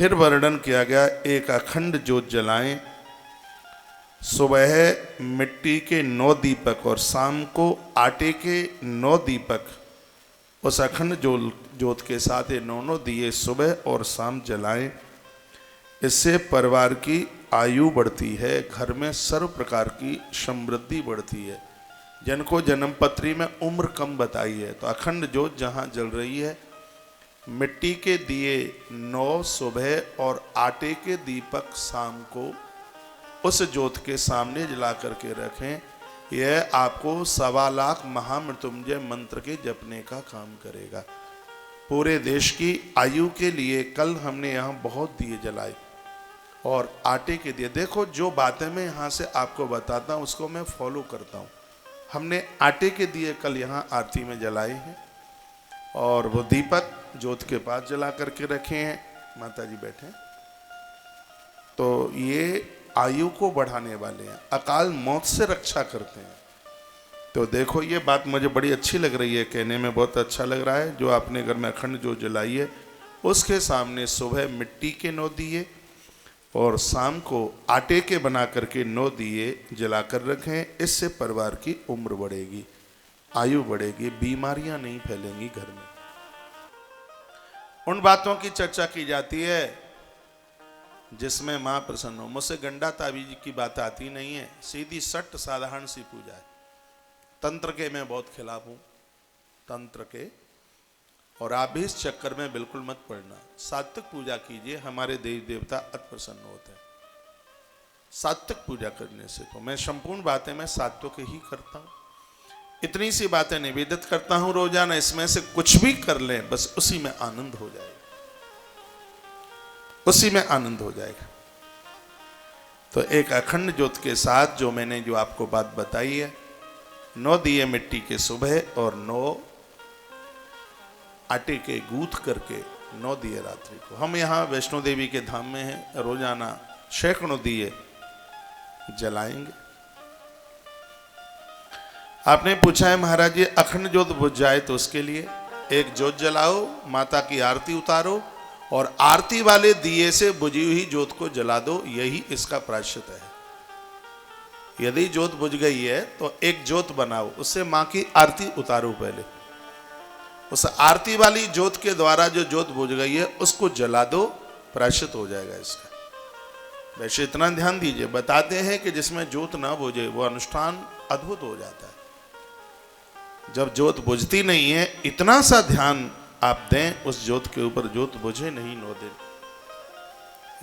फिर वर्णन किया गया, एक अखंड ज्योत जलाएं, सुबह मिट्टी के 9 दीपक और शाम को आटे के 9 दीपक उस अखंड ज्योत के साथ ये 9 दिए सुबह और शाम जलाएं। इससे परिवार की आयु बढ़ती है, घर में सर्व प्रकार की समृद्धि बढ़ती है। जिनको जन्म पत्री में उम्र कम बताई है, तो अखंड ज्योत जहाँ जल रही है, मिट्टी के दिए 9 सुबह और आटे के दीपक शाम को उस ज्योत के सामने जला करके रखें। यह आपको 1.25 लाख महामृत्युंजय मंत्र के जपने का काम करेगा। पूरे देश की आयु के लिए कल हमने यहाँ बहुत दिए जलाए और आटे के दिए। देखो, जो बातें मैं यहाँ से आपको बताता हूँ उसको मैं फॉलो करता हूँ। हमने आटे के दिए कल यहाँ आरती में जलाए हैं और वो दीपक ज्योत के पास जला करके रखे हैं। माता जी बैठे, तो ये आयु को बढ़ाने वाले हैं, अकाल मौत से रक्षा करते हैं। तो देखो, ये बात मुझे बड़ी अच्छी लग रही है, कहने में बहुत अच्छा लग रहा है। जो आपने घर में अखंड ज्योत जलाई है, उसके सामने सुबह मिट्टी के 9 दिए और शाम को आटे के बना करके 9 दिए जला कर रखें। इससे परिवार की उम्र बढ़ेगी, आयु बढ़ेगी, बीमारियां नहीं फैलेंगी घर में। उन बातों की चर्चा की जाती है जिसमें मां प्रसन्न हो। मुझसे गंडा ताबीज की बात आती नहीं है, सीधी सट साधारण सी पूजा है। तंत्र के मैं बहुत खिलाफ हूं, तंत्र के, और आप भी इस चक्कर में बिल्कुल मत पड़ना। सात्विक पूजा कीजिए, हमारे देवी देवता अति प्रसन्न होते हैं सात्विक पूजा करने से। तो मैं संपूर्ण बातें मैं सात्विक ही करता हूं। इतनी सी बातें निवेदित करता हूं रोजाना, इसमें से कुछ भी कर लें बस उसी में आनंद हो जाएगा, उसी में आनंद हो जाएगा। तो एक अखंड ज्योत के साथ जो मैंने जो आपको बात बताई है, 9 दिए मिट्टी के सुबह और 9 आटे के गूंथ करके 9 दिए रात्रि को। हम यहाँ वैष्णो देवी के धाम में हैं, रोजाना सैकड़ों दिए जलाएंगे। आपने पूछा है महाराज जी अखंड ज्योत बुझ जाए तो उसके लिए एक ज्योत जलाओ, माता की आरती उतारो और आरती वाले दिए से बुझी हुई ज्योत को जला दो, यही इसका प्रायश्चित है। यदि ज्योत बुझ गई है तो एक ज्योत बनाओ, उससे मां की आरती उतारो, पहले उस आरती वाली ज्योत के द्वारा जो ज्योत बुझ गई है उसको जला दो, प्रायश्चित हो जाएगा इसका। वैसे इतना ध्यान दीजिए, बताते हैं कि जिसमें ज्योत ना बुझे वो अनुष्ठान अद्भुत हो जाता है। जब ज्योत बुझती नहीं है, इतना सा ध्यान आप दें उस ज्योत के ऊपर, ज्योत बुझे नहीं 9 दिन।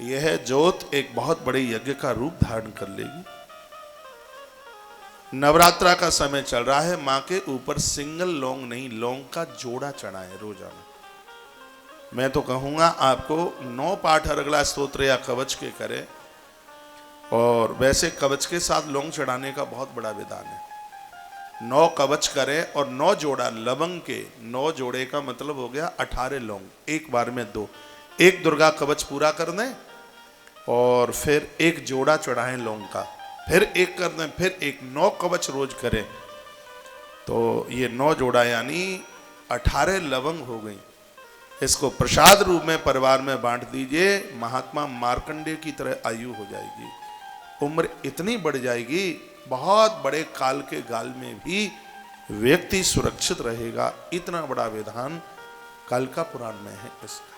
यह ज्योत एक बहुत बड़े यज्ञ का रूप धारण कर लेगी। नवरात्रा का समय चल रहा है, मां के ऊपर सिंगल लौंग नहीं, लौंग का जोड़ा चढ़ाए रोजाना। मैं तो कहूंगा आपको 9 पाठ अर्गला स्तोत्र या कवच के करें, और वैसे कवच के साथ लौंग चढ़ाने का बहुत बड़ा विधान है। 9 कवच करें और 9 जोड़ा लवंग के, 9 जोड़े का मतलब हो गया 18 लौंग, एक बार में 2, एक दुर्गा कवच पूरा कर दें और फिर एक जोड़ा चढ़ाएं लौंग का, फिर एक कर दें, फिर एक, 9 कवच रोज करें तो ये 9 जोड़ा यानी 18 लवंग हो गई। इसको प्रसाद रूप में परिवार में बांट दीजिए, महात्मा मार्कंडेय की तरह आयु हो जाएगी, उम्र इतनी बढ़ जाएगी, बहुत बड़े काल के गाल में भी व्यक्ति सुरक्षित रहेगा। इतना बड़ा विधान कालिका पुराण में है इसका।